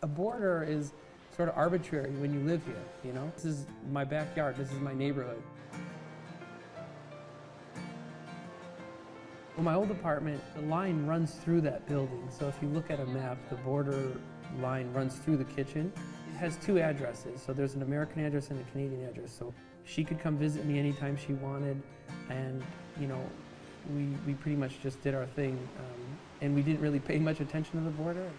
A border is sort of arbitrary when you live here, you know? This is my backyard, this is my neighborhood. Well, my old apartment, the line runs through that building. So if you look at a map, the border line runs through the kitchen. It has two addresses. So there's an American address and a Canadian address. So she could come visit me anytime she wanted. And, you know, we pretty much just did our thing. And we didn't really pay much attention to the border.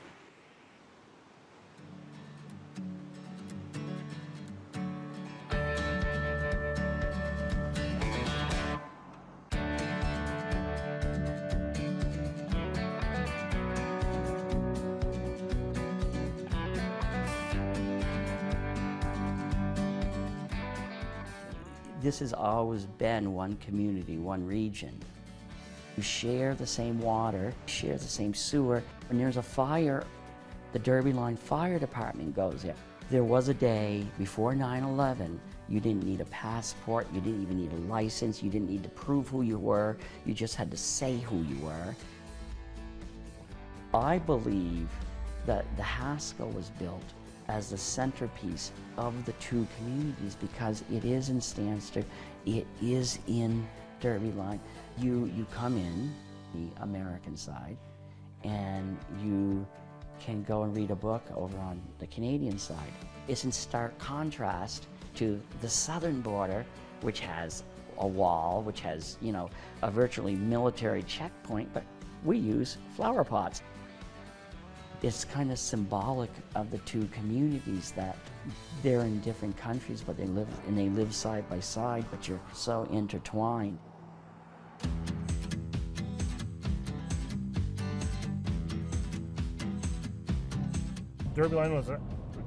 This has always been one community, one region. You share the same water, share the same sewer. When there's a fire, the Derby Line Fire Department goes there. There was a day before 9/11, you didn't need a passport, you didn't even need a license, you didn't need to prove who you were, you just had to say who you were. I believe that the Haskell was built as the centerpiece of the two communities because it is in Stanstead, it is in Derby Line. You come in the American side and you can go and read a book over on the Canadian side. It's in stark contrast to the southern border, which has a wall, which has, you know, a virtually military checkpoint, but we use flower pots. It's kind of symbolic of the two communities that they're in different countries, but they live side by side, but you're so intertwined. Derby Line was a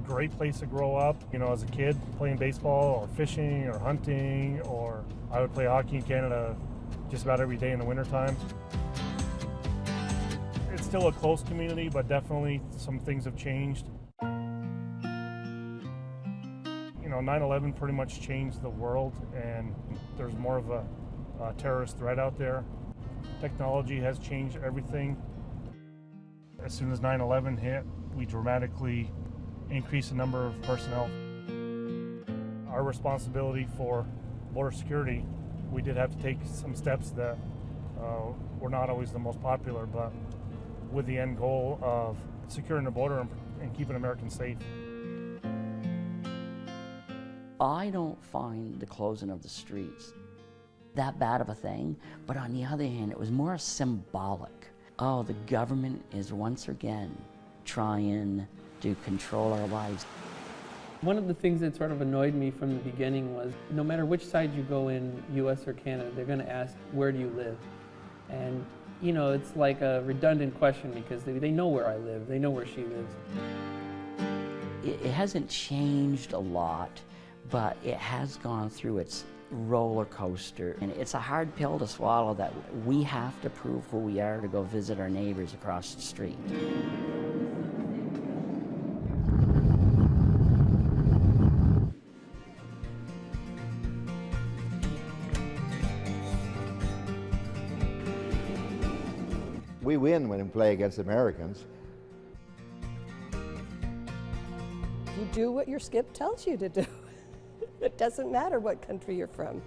great place to grow up. You know, as a kid, playing baseball or fishing or hunting, or I would play hockey in Canada just about every day in the wintertime. It's still a close community, but definitely some things have changed. You know, 9/11 pretty much changed the world, and there's more of a terrorist threat out there. Technology has changed everything. As soon as 9/11 hit, we dramatically increased the number of personnel. Our responsibility for border security, we did have to take some steps that were not always the most popular, but with the end goal of securing the border and keeping Americans safe. I don't find the closing of the streets that bad of a thing, but on the other hand, it was more symbolic. Oh, the government is once again trying to control our lives. One of the things that sort of annoyed me from the beginning was no matter which side you go in, US or Canada, they're going to ask, where do you live? And you know, it's like a redundant question because they know where I live, they know where she lives. It hasn't changed a lot, but it has gone through its roller coaster. And it's a hard pill to swallow that we have to prove who we are to go visit our neighbors across the street. We win when we play against Americans. You do what your skip tells you to do. It doesn't matter what country you're from.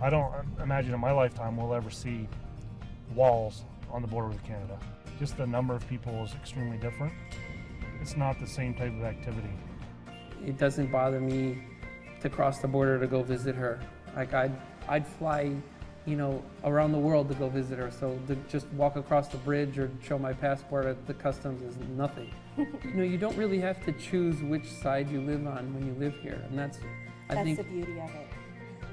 I don't imagine in my lifetime we'll ever see walls on the border with Canada. Just the number of people is extremely different. It's not the same type of activity. It doesn't bother me to cross the border to go visit her. Like I'd fly, you know, around the world to go visit her. So to just walk across the bridge or show my passport at the customs is nothing. You know, you don't really have to choose which side you live on when you live here, and that's the beauty of it.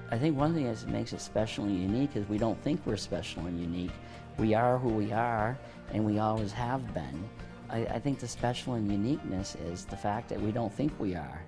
I think one thing that makes it special and unique is we don't think we're special and unique. We are who we are, and we always have been. I think the special and uniqueness is the fact that we don't think we are.